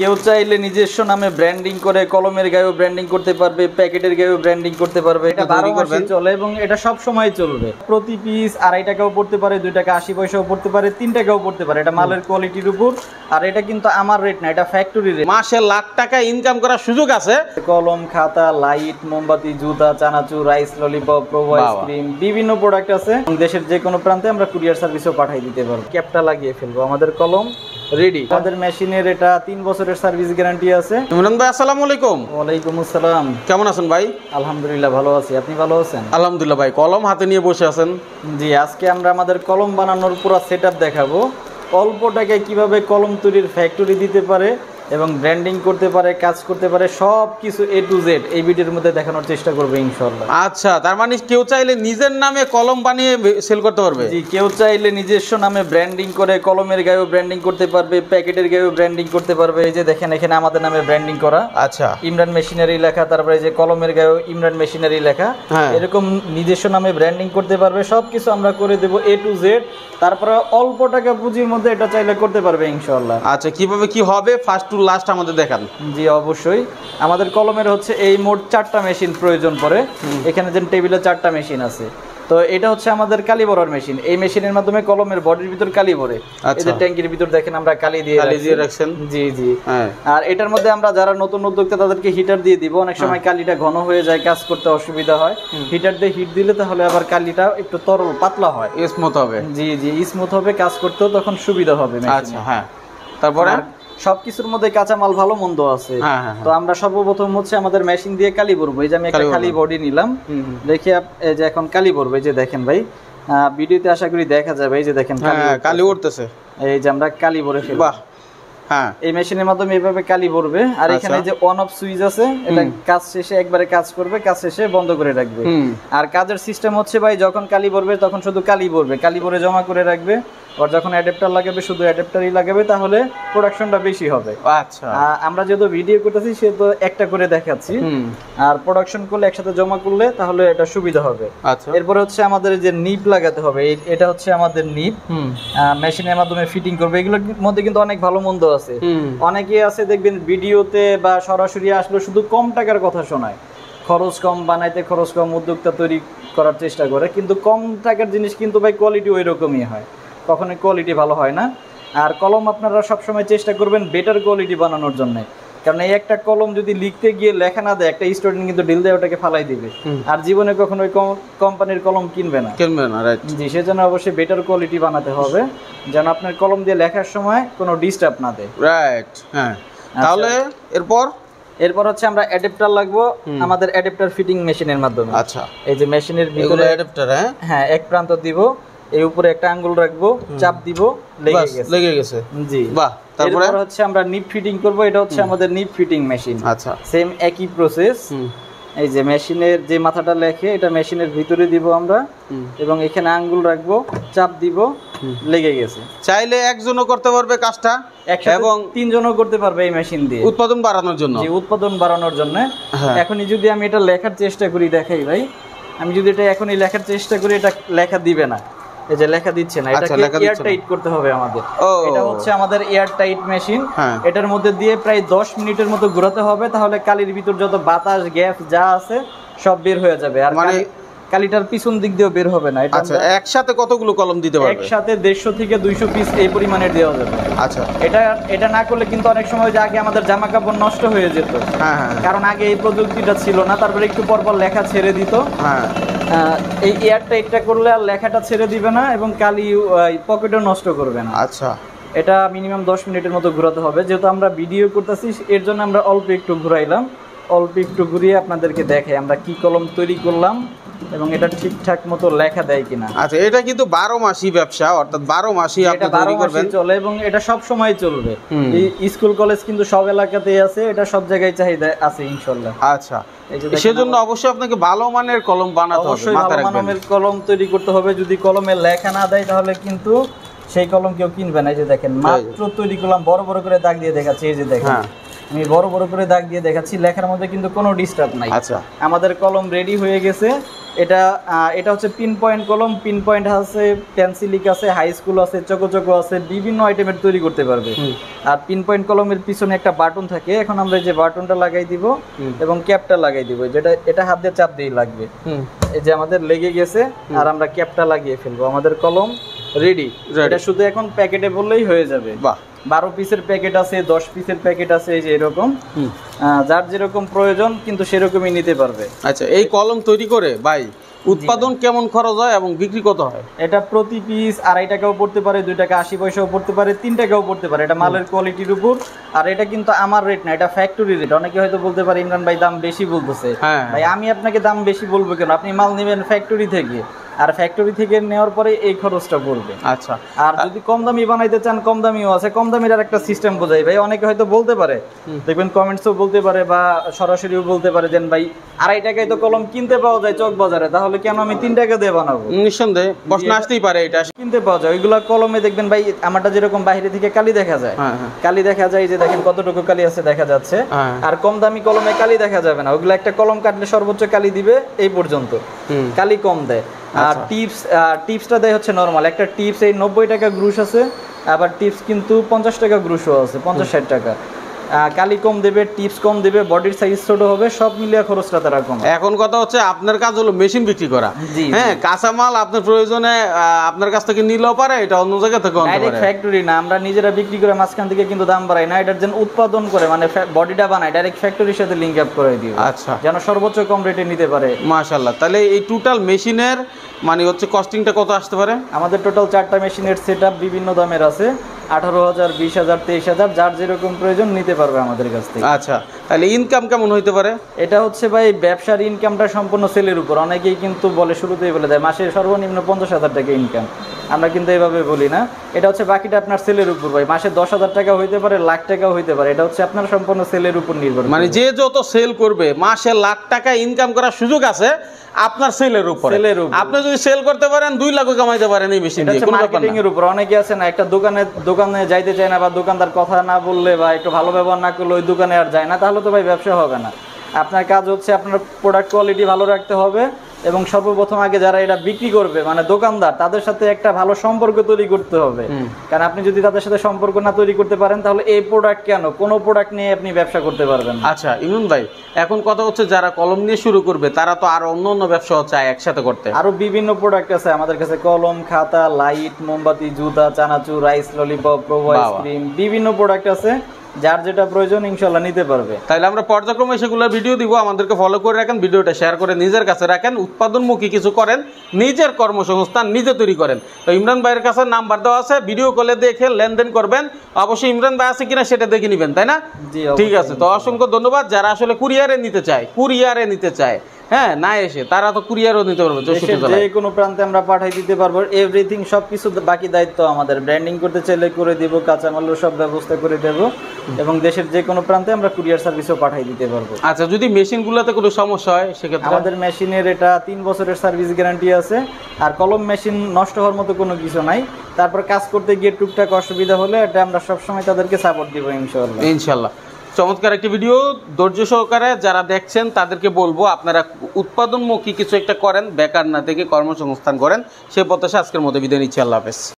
কেউ চাইলে নিজস্ব নামে ব্র্যান্ডিং করে কলমের গায়েও ব্র্যান্ডিং করতে পারবে, প্যাকেটের গায়েও ব্র্যান্ডিং করতে পারবে। এটা 12 মাসই চলে এবং এটা সব সময় চলবে। প্রতি পিস 2.5 টাকাও পড়তে পারে, 2 টাকা 80 পয়সাও পড়তে পারে, 3 টাকাও পড়তে পারে। এটা মালের কোয়ালিটির উপর। আর এটা কিন্তু আমার রেট না, এটা ফ্যাক্টরি রেট। মাসে লাখ টাকা ইনকাম করার সুযোগ আছে। কলম, খাতা, লাইট, মোমবাতি, জুতা, চানাচুর, রাইস ললিপপ, প্রো আইসক্রিম, বিভিন্ন প্রোডাক্ট আছে। দেশের যে কোনো প্রান্তে আমরা কুরিয়ার সার্ভিসও পাঠিয়ে দিতে পারবো। ক্যাপটা লাগিয়ে ফেলবো, আমাদের কলম রেডি। আমাদের মেশিনের এটা 3 বছরের সার্ভিস গ্যারান্টি আছে। ইমরান ভাই আসসালামু আলাইকুম। ওয়ালাইকুম আসসালাম। কেমন আছেন ভাই? আলহামদুলিল্লাহ ভালো আছি, আপনি ভালো আছেন? আলহামদুলিল্লাহ ভাই। কলম হাতে নিয়ে বসে আছেন? জি, আজকে আমরা আমাদের কলম বানানোর পুরো সেটআপ দেখাবো। অল্প টাকায় কিভাবে কলম তৈরির ফ্যাক্টরি দিতে পারে এবং ব্র্যান্ডিং করতে পারে, কাজ করতে পারে, সব কিছু A to Z এই ভিডিওর মধ্যে দেখানোর চেষ্টা করবে ইনশাআল্লাহ। আচ্ছা, তার মানে কেউ চাইলে নিজের নামে কলম বানিয়ে সেল করতে পারবে? জি, কেউ চাইলে নিজস্ব নামে ব্র্যান্ডিং করে কলমের গায়েও ব্র্যান্ডিং করতে পারবে, প্যাকেটের গায়েও ব্র্যান্ডিং করতে পারবে। এই যে দেখেন এখানে আমাদের নামে ব্র্যান্ডিং করা। আচ্ছা, ইমরান মেশিনারি লেখা, তারপরে এই যে কলমের গায়েও ইমরান মেশিনারি লেখা। এরকম নিজস্ব নামে ব্র্যান্ডিং করতে পারবে। সবকিছু আমরা করে দেব A to Z। তারপরে অল্প টাকা পুঁজির মধ্যে এটা চাইলে করতে পারবে ইনশাআল্লাহ। আচ্ছা, কিভাবে কি হবে ফার্স্ট টু লাস্ট আমাদের দেখান। জি অবশ্যই। আমাদের কলমের হচ্ছে এই মোট 4টা মেশিন প্রয়োজন পড়ে। এখানে যে টেবিলে 4টা মেশিন আছে। তো এটা হচ্ছে আমাদের কালি ভরার মেশিন। এই মেশিনের মাধ্যমে কলমের বডির ভিতর কালি ভরে। এই যে ট্যাঙ্কির ভিতর দেখেন আমরা কালি দিয়ে রাখছেন। জি জি। আর এটার মধ্যে আমরা যারা নতুন উদ্যোক্তা তাদেরকে হিটার দিয়ে দিব। অনেক সময় কালিটা ঘন হয়ে যায়, কাজ করতে অসুবিধা হয়। হিটার দিয়ে হিট দিলে তাহলে আবার কালিটা একটু তরল পাতলা হয়, স্মুথ হবে। জি জি, স্মুথ হবে, কাজ করতেও তখন সুবিধা হবে। আচ্ছা, হ্যাঁ। তারপরে সবকিছুর মধ্যে কাঁচামাল ভালো মন্দ আছে। তো আমরা সর্বপ্রথম হচ্ছে আমাদের মেশিন দিয়ে কালি ভরবো। এই যে আমি একটা খালি বডি নিলাম, দেখে এই যে এখন কালি ভরবো। এই যে দেখেন ভাই, ভিডিওতে আশা করি দেখা যাবে। এই যে দেখেন কালি উঠতেছে। এই যে আমরা কালি ভরে ফেলবো। বাহ, হ্যাঁ। এই মেশিনের মাধ্যমে এইভাবে কালি ভরবে। আর এখানে যে অন অফ সুইচ আছে, এটা কাজ শেষে একবারে কাজ করবে, কাজ শেষে বন্ধ করে রাখবে। আর কাজের সিস্টেম হচ্ছে ভাই, যখন কালি ভরবে তখন শুধু কালি ভরবে, কালি ভরে জমা করে রাখবে। আর যখন অ্যাডাপ্টার লাগাবে শুধু অ্যাডাপ্টারই লাগাবে, তাহলে প্রোডাকশনটা বেশি হবে। আচ্ছা, আমরা যেহেতু ভিডিও করতেছি সেহেতু একটা করে দেখাচ্ছি। আর প্রোডাকশন করলে একসাথে জমা করলে তাহলে এটা সুবিধা হবে। আচ্ছা, এরপর হচ্ছে আমাদের যে নিপ লাগাতে হবে, এটা হচ্ছে আমাদের নিপ। মেশিনের মাধ্যমে ফিটিং করবে। এগুলোর মধ্যে কিন্তু অনেক ভালো মন্দ আছে। অনেকে আছে দেখবেন ভিডিওতে বা সরাসরি আসলে শুধু কম টাকার কথা শোনায়, খরচ কম, বানাইতে খরচ কম, উদ্যোক্তা তৈরি করার চেষ্টা করে। কিন্তু কম টাকার জিনিস কিন্তু ভাই কোয়ালিটি ওই রকমই হয়, কখনো কোয়ালিটি ভালো হয় না। আর কলম আপনারা সবসময় চেষ্টা করবেন বেটার কোয়ালিটি বানানোর জন্য। কারণ এই একটা কলম যদি লিখতে গিয়ে লেখা না দেয়, একটা স্টুডেন্ট কিন্তু ঢিল দিয়ে ওটাকে ফালাই দিবে, আর জীবনে কখনো ওই কোম্পানির কলম কিনবে না। রাইট। জি, সেজন্য অবশ্যই বেটার কোয়ালিটি বানাতে হবে, যেন আপনার কলম দিয়ে লেখার সময় কোনো ডিস্টার্ব না দেয়। রাইট, হ্যাঁ। তাহলে এরপর হচ্ছে আমরা অ্যাডাপ্টার লাগবো আমাদের অ্যাডাপ্টার ফিটিং মেশিনের মাধ্যমে। আচ্ছা, এই যে মেশিনের ভিতরে অ্যাডাপ্টার, হ্যাঁ, এক প্রান্ত দিব, এই উপরে একটা আঙ্গুল রাখবো, চাপ দিব, লেগে গেছে। জি, বাহ। তারপর হচ্ছে আমরা নিপ ফিটিং করব। এটা হচ্ছে আমাদের নিপ ফিটিং মেশিন। আচ্ছা, সেম একই প্রসেস। এই যে মেশিনের যে মাথাটা লেখে, এটা মেশিনের ভিতরে দিব আমরা, এবং এখানে আঙ্গুল রাখবো, চাপ দিব, লেগে গেছে। চাইলে একজনও করতে পারবে কাজটা, এবং 3 জনও করতে পারবে এই মেশিন দিয়ে, উৎপাদন বাড়ানোর জন্য। জি, উৎপাদন বাড়ানোর জন্য। এখনই যদি আমি এটা লেখার চেষ্টা করি, দেখাই ভাই, আমি যদি এটা এখনই লেখার চেষ্টা করি, এটা লেখা দিবে না। এই যে লেখা দিচ্ছে না, এটাকে এয়ার টাইট করতে হবে আমাদের। এটা হচ্ছে আমাদের এয়ার টাইট মেশিন। এটার মধ্যে দিয়ে প্রায় 10 মিনিটের মতো ঘোরাতে হবে, তাহলে কালির ভিতর যত বাতাস, গ্যাস যা আছে সব বের হয়ে যাবে। আর মানে কালিটার পিছন দিক দিয়েও বের হবে না। আচ্ছা, একসাথে কতগুলো কলম দিতে পারবে? একসাথে 150 থেকে 200 পিস এই পরিমাণের দেওয়া যাবে। আচ্ছা, এটা না করলে কিন্তু অনেক সময় যে আগে আমাদের জামা কাপড় নষ্ট হয়ে যেত, কারণ আগে এই প্রযুক্তিটা ছিল না। তারপরে একটু পর পর লেখা ছেড়ে দিত। এই এয়ার টাইটটা করলে আর লেখাটা ছেড়ে দিবে না এবং কালি পকেটও নষ্ট করবে না। আচ্ছা, এটা মিনিমাম 10 মিনিটের মতো ঘোরাতে হবে। যেহেতু আমরা ভিডিও করতেছি, এর জন্য আমরা অল্প একটু ঘুরাইলাম। অল্প একটু ঘুরিয়ে আপনাদেরকে দেখাই আমরা কি কলম তৈরি করলাম এবং এটা ঠিকঠাক মতো লেখা দেয় কিনা। আচ্ছা, এটা কিন্তু 12 মাসই ব্যবসা, অর্থাৎ 12 মাসই আপনি তৈরি করবেন, চলে এবং এটা সব সময় চলবে। এই স্কুল কলেজ কিন্তু সব এলাকাতেই আছে, এটা সব জায়গায় চাহিদা আছে ইনশাআল্লাহ। আচ্ছা, সেজন্য অবশ্যই আপনাকে ভালো মানের কলম বানাতে হবে, অবশ্যই ভালো মানের কলম তৈরি করতে হবে। যদি কলমে লেখা না দেয় তাহলে কিন্তু সেই কলম কেউ কিনবে না। এই যে দেখেন, মাত্র তৈরি করলাম, বড় বড় করে দাগ দিয়ে দেখাচ্ছি। এই যে দেখেন, আমি বড় বড় করে দাগ দিয়ে দেখাচ্ছি, লেখার মধ্যে কিন্তু কোনো ডিস্টার্ব নাই। আচ্ছা, আমাদের কলম রেডি হয়ে গেছে এটা হচ্ছে পিন পয়েন্ট কলম, পিন পয়েন্ট আছে, পেন্সিলিক আছে, হাই স্কুল আছে, চকো আছে, বিভিন্ন আইটেমের তৈরি করতে পারবে। আর পিন পয়েন্ট কলমের পিছনে একটা বাটন থাকে, এখন আমরা এই যে বাটনটা লাগাই দিব এবং ক্যাপটা লাগাই দিব, যেটা এটা হাত দিয়ে চাপ দিয়ে লাগবে। এই যে আমাদের লেগে গেছে আর আমরা ক্যাপটা লাগিয়ে ফেলবো, আমাদের কলম রেডি। এটা শুধু এখন প্যাকেটে বললেই হয়ে যাবে। বাহ, 12 পিসের প্যাকেট আছে, 10 পিসের প্যাকেট আছে, এই যে এরকম যার যেরকম প্রয়োজন কিন্তু সেরকমই নিতে পারবে। আচ্ছা, এই কলম তৈরি করে ভাই উৎপাদন কেমন খরচ হয় এবং বিক্রি কত হয়? এটা প্রতি পিস 2.5 টাকাও পড়তে পারে, 2 টাকা 80 পয়সাও পড়তে পারে, 3 টাকাও পড়তে পারে। এটা মালের কোয়ালিটির উপর। আর এটা কিন্তু আমার রেট না, এটা ফ্যাক্টরি রেট। অনেকে হয়তো বলতে পারে ইমরান ভাই দাম বেশি বলতেছে। ভাই আমি আপনাকে দাম বেশি বলবো কেন? আপনি মাল নেবেন ফ্যাক্টরি থেকে, আর ফ্যাক্টরি থেকে নেওয়ার পরে এই খরচটা পড়বে। আচ্ছা, আর যদি কম দামি বানাইতে চান, কম দামিও আছে। কম দামির আর একটা সিস্টেম বোঝাই ভাই, অনেকে হয়তো বলতে পারে, দেখবেন কমেন্টসও বলতে পারে বা সরাসরিও বলতে পারে যে ভাই 2.5 টাকায় তো কলম কিনতে পাওয়া যায় চক বাজারে, তাহলে কেন আমি 3 টাকা দিয়ে বানাবো? নিঃসন্দেহে প্রশ্ন আসতেই পারে, এটা কিনতে পাওয়া যায়। ওইগুলা কলমে দেখবেন ভাই আমারটা যেরকম বাইরে থেকে কালি দেখা যায়, কালি দেখা যায়, যে দেখেন কতটুকু কালি আছে দেখা যাচ্ছে। আর কম দামি কলমে কালি দেখা যাবে না, ওইগুলা একটা কলম কাটলে সর্বোচ্চ কালি দিবে এই পর্যন্ত, কালি কম দেয়। আর টিপসটা দেয় হচ্ছে নরমাল একটা টিপস, এই 90 টাকা গ্রুশ আছে, আবার টিপস কিন্তু 50 টাকা গ্রুশও আছে, 50-60 টাকা। কালি কম দেবে, টিপস কম দেবে, বডির সাইজ ছোট হবে, সব মিলিয়ে খরচটা তারা কম। এখন কথা হচ্ছে আপনার কাজ হলো মেশিন বিক্রি করা। হ্যাঁ, কাঁচামাল আপনার প্রয়োজনে আপনার কাছ থেকে নিলেও পারে, এটা অন্য জায়গা থেকে আনতে পারে। ডাইরেক্ট ফ্যাক্টরি না, আমরা নিজেরা বিক্রি করে মাঝখান থেকে কিন্তু দাম বাড়াই না। এটার যেন উৎপাদন করে মানে বডিটা বানায়, ডাইরেক্ট ফ্যাক্টরির সাথে লিংক আপ করে দিই। আচ্ছা, যেন সর্বোচ্চ কম রেটে নিতে পারে। মাশাআল্লাহ। তাহলে এই টোটাল মেশিনের মানে হচ্ছে কস্টিংটা কত আসতে পারে? আমাদের টোটাল 4টা মেশিনের সেটআপ বিভিন্ন দামের আছে, 18,000, 20,000, 23,000, যার যেরকম প্রয়োজন নিতে পারবে আমাদের কাছ থেকে। আচ্ছা, তাহলে ইনকাম কেমন হইতে পারে? এটা হচ্ছে ভাই ব্যবসার ইনকামটা সম্পূর্ণ সেলের উপর। অনেকেই কিন্তু বলে, শুরুতেই বলে দেয় মাসে সর্বনিম্ন 50,000 টাকা ইনকাম। আমরা কিন্তু এইভাবে বলি না, এটা হচ্ছে বাকিটা আপনার সেলের উপর ভাই। মাসে 10,000 টাকা হইতে পারে, লাখ টাকাও হইতে পারে, এটা হচ্ছে আপনার সম্পূর্ণ সেলের উপর নির্ভর। মানে যে যত সেল করবে মাসে লাখ টাকা ইনকাম করার সুযোগ আছে আপনার সেলের উপর। আপনি যদি সেল করতে পারেন 2 লাখও কামাইতে পারেন এই মেশিন দিয়ে, কোনো ব্যাপার না। মার্কেটিং এর উপর অনেকে আছে না, একটা দোকানে যাইতে চায় না, বা দোকানদার কথা না বললে বা একটু ভালো ব্যবহার না করলে ওই দোকানে আর যায় না, তাহলে তো ভাই ব্যবসা হবে না। আপনার কাজ হচ্ছে আপনার প্রোডাক্ট কোয়ালিটি ভালো রাখতে হবে, এবং সর্বপ্রথম আগে যারা এটা বিক্রি করবে মানে দোকানদার, তাদের সাথে একটা ভালো সম্পর্ক তৈরি করতে হবে। কারণ আপনি যদি তাদের সাথে সম্পর্ক না তৈরি করতে পারেন, তাহলে এই প্রোডাক্ট কেন, কোনো প্রোডাক্ট নিয়ে আপনি ব্যবসা করতে পারবেন। আচ্ছা ইমরান ভাই, এখন কথা হচ্ছে যারা কলম নিয়ে শুরু করবে তারা তো আর অন্য ব্যবসা চায় একসাথে করতে। আরো বিভিন্ন প্রোডাক্ট আছে আমাদের কাছে, কলম, খাতা, লাইট, মোমবাতি, জুতা, চানাচুর, রাইস, ললিপপ, প্রোভো আইসক্রিম, বিভিন্ন প্রোডাক্ট আছে, যার যেটা প্রয়োজন ইনশাআল্লাহ নিতে পারবে। তাহলে আমরা পর্যায়ক্রমে সেগুলো ভিডিও দিব, আমাদেরকে ফলো করে রাখেন, ভিডিওটা শেয়ার করে নিজের কাছে রাখেন, উৎপাদনমুখী কিছু করেন, নিজের কর্মসংস্থান নিজে তৈরি করেন। তো ইমরান ভাইয়ের কাছে নাম্বার দেওয়া আছে, ভিডিও কলে দেখে লেনদেন করবেন। অবশ্যই ইমরান ভাই আছে কিনা সেটা দেখে নেবেন, তাই না? ঠিক আছে, তো অসংখ্য ধন্যবাদ। যারা আসলে কুরিয়ারে নিতে চায় হ্যাঁ না এসে, তারা তো কুরিয়ারও নিতে পারবে, যে কোনো প্রান্তে আমরা পাঠাই দিতে পারবো। এভরিথিং সবকিছু বাকি দায়িত্ব আমাদের। ব্র্যান্ডিং করতে চাইলে করে দিব, কাঁচামালের সব ব্যবস্থা করে দেব, এবং দেশের যে কোনো প্রান্তে আমরা কুরিয়ার সার্ভিসও পাঠাই দিতে পারবো। আচ্ছা, যদি মেশিনগুলোতে কোনো সমস্যা হয় সেক্ষেত্রে? আমাদের মেশিনের এটা 3 বছরের সার্ভিস গ্যারান্টি আছে। আর কলম মেশিন নষ্ট হওয়ার মতো কোনো কিছু নাই। তারপর কাজ করতে গিয়ে টুকটাক অসুবিধা হলে এটা আমরা সবসময় তাদেরকে সাপোর্ট দিব ইনশাআল্লাহ। চমৎকার একটি ভিডিও, ধৈর্য সহকারে যারা দেখছেন তাদেরকে বলবো আপনারা উৎপাদনমুখী কিছু একটা করেন, বেকার না থেকে কর্মসংস্থান করেন। সেই প্রত্যাশা আজকের মতো বিদায় নিচ্ছি। আল্লাহ হাফেজ।